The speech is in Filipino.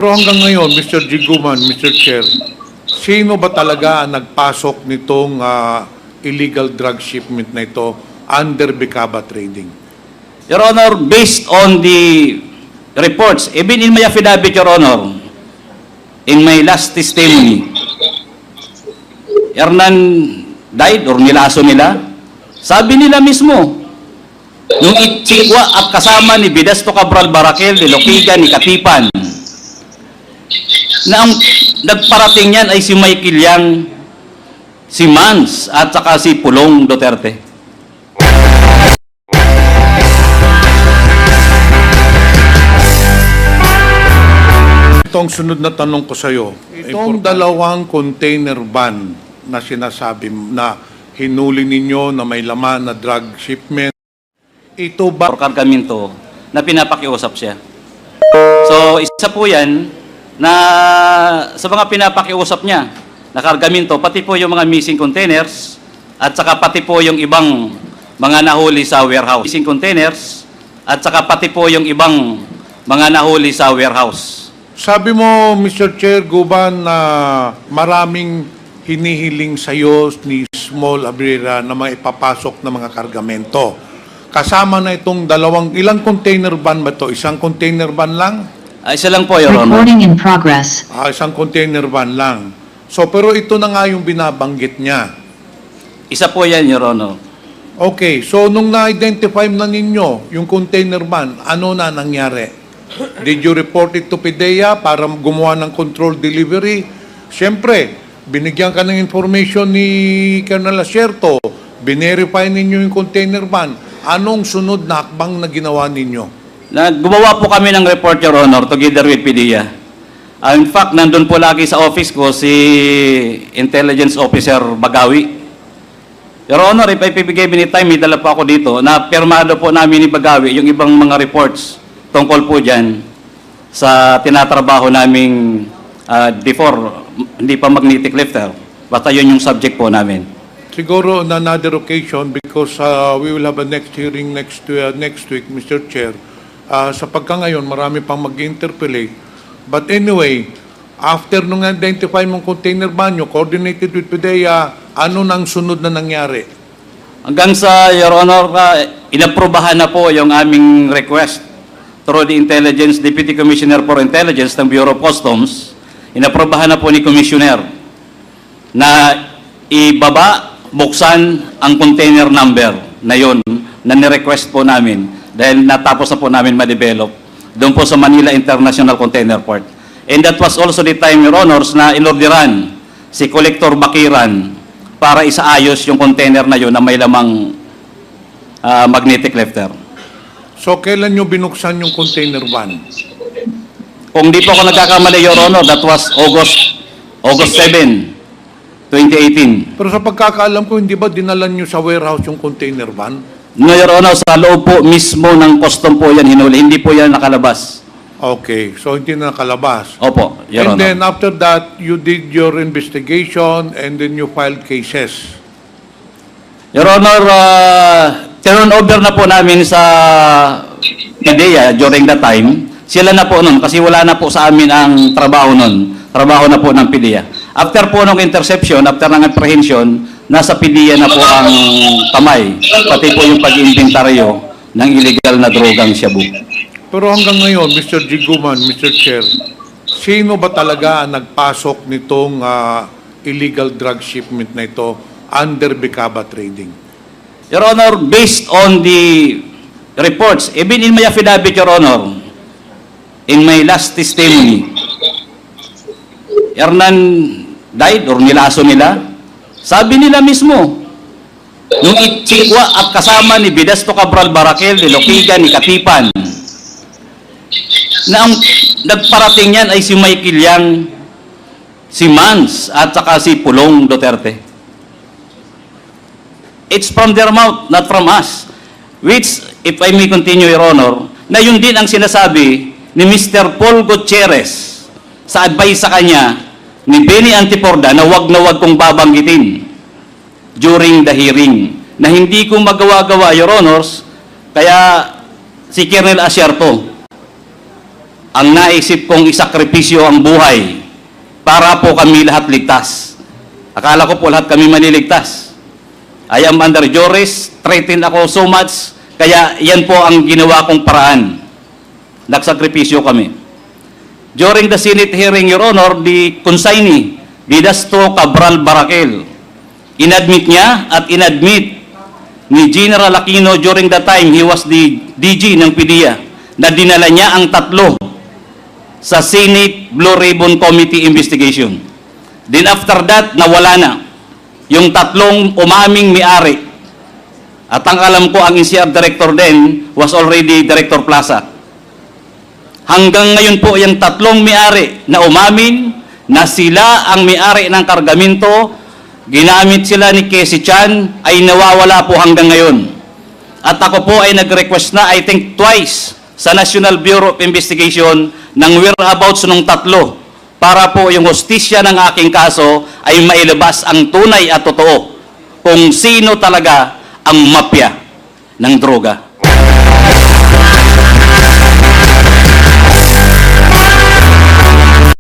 Pero hanggang ngayon, Mr. Jiguman, Mr. Chair, sino ba talaga ang nagpasok nitong illegal drug shipment na ito under Bicaba Trading? Your Honor, based on the reports, even in my affidavit, Your Honor, in my last testimony, Hernan died or nilaso nila, sabi nila mismo, nung itsikwa at kasama ni Bidasto Cabral Barakel, ni Loquigan, ni Katipan, na ang nagparating yan ay si Michael Yang, si Mans, at saka si Pulong Duterte. Itong sunod na tanong ko sa iyo, itong dalawang container van na sinasabi na hinuli ninyo na may laman na drug shipment, ito ba Or kargamento na pinapakiusap siya. So, isa po yan na sa mga pinapakiusap niya na kargamento, pati po yung mga missing containers at saka pati po yung ibang mga nahuli sa warehouse. Missing containers at saka pati po yung ibang mga nahuli sa warehouse. sabi mo, Mr. Chair, Guban, na maraming hinihiling sa iyo ni Small Abrera na maipapasok na mga kargamento. Kasama na itong ilang container van ba ito? Isang container van lang? Isa lang po, Your Honor. Recording in progress. Isang container van lang. So, pero ito na nga yung binabanggit niya. Isa po yan, Your Honor. Okay, so nung na-identify na ninyo yung container van, ano na nangyari? Did you report it to PIDEA para gumawa ng control delivery? Siyempre, binigyan ka ng information ni Colonel Asierto, binerify ninyo yung container van. Anong sunod na hakbang na ginawa ninyo? Gumawa po kami ng report, Your Honor, together with PIDEA. In fact, nandun po lagi sa office ko si Intelligence Officer Bagawi. Your Honor, if I bigay me time, may dala po ako dito na pirmado po namin ni Bagawi yung ibang mga reports tungkol po dyan sa tinatrabaho naming before, hindi pa magnetic lifter. Basta yun yung subject po namin. Siguro on another occasion because we will have a next hearing next week, Mr. Chair. Sa pagkangayon, marami pang mag-interpellate. But anyway, after nung identify mong container van nyo, coordinated with PIDEA, ano nang sunod na nangyari? Hanggang sa, Your Honor, inaprobahan na po yung aming request through the Deputy Commissioner for Intelligence ng Bureau of Customs. Inaprobahan na po ni Commissioner na ibaba, buksan ang container number na yon na ni-request po namin dahil natapos na po namin ma-develop doon po sa Manila International Container Port. And that was also the time, Your Honors, na inorderan si Collector Bakiran para isaayos yung container na yun na may lamang magnetic lifter. So, kailan nyo binuksan yung container van? Kung di po ako nagkakamali, Your Honor, that was August 7, 2018. Pero sa pagkakaalam ko, hindi ba dinalan nyo sa warehouse yung container van? No, Your Honor, sa loob po mismo ng custom po yan hinuli. Hindi po yan nakalabas. Okay, so hindi na nakalabas. Opo, Your And Honor. then after that, you did your investigation and then you filed cases. Your Honor, turnover na po namin sa PIDEA during that time. Sila na po nun, kasi wala na po sa amin ang trabaho nun. Trabaho na po ng PIDEA. After po ng interception, after ng apprehension, nasa PIDEA na po ang kamay. Pati po yung pag-inventaryo ng illegal na drogang shabu. Pero hanggang ngayon, Mr. Jiguman, Mr. Chair, sino ba talaga ang nagpasok nitong illegal drug shipment na ito under Bicaba Trading? Your Honor, based on the reports, even in my affidavit, Your Honor, in my last testimony, Hernan died or nilaso nila, sabi nila mismo, nung itsikwa at kasama ni Bidasto Cabral Barakel, ni Loquigan, ni Katipan, na ang nagparating yan ay si Michael Yang, si Mans, at saka si Pulong Duterte. It's from their mouth, not from us. Which, if I may continue, Your Honor, na yun din ang sinasabi ni Mr. Paul Gutierrez sa advice sa kanya ni Benny Antiporda na wag kong babanggitin during the hearing na hindi ko magawa-gawa, Your Honors, kaya si Colonel Asierto ang naisip kong isakripisyo ang buhay para po kami lahat ligtas. Akala ko po lahat kami maliligtas. I am under duress, threatened ako so much, kaya yan po ang ginawa kong paraan. Nagsakripisyo kami. During the Senate hearing, Your Honor, the consignee, Didasto Cabral Barakel, inadmit niya at inadmit ni General Aquino during the time he was the DG ng PDEA na dinala niya ang tatlo sa Senate Blue Ribbon Committee investigation. Then after that, nawala na yung tatlong umaming may-ari. At ang alam ko, ang NCR director din was already Director Plaza. Hanggang ngayon po, yung tatlong may-ari na umamin na sila ang may-ari ng kargamento, ginamit sila ni Casey Chan, ay nawawala po hanggang ngayon. At ako po ay nag-request na, I think twice, sa National Bureau of Investigation ng whereabouts ng tatlo para po yung hustisya ng aking kaso ay mailabas ang tunay at totoo kung sino talaga ang mafia ng droga.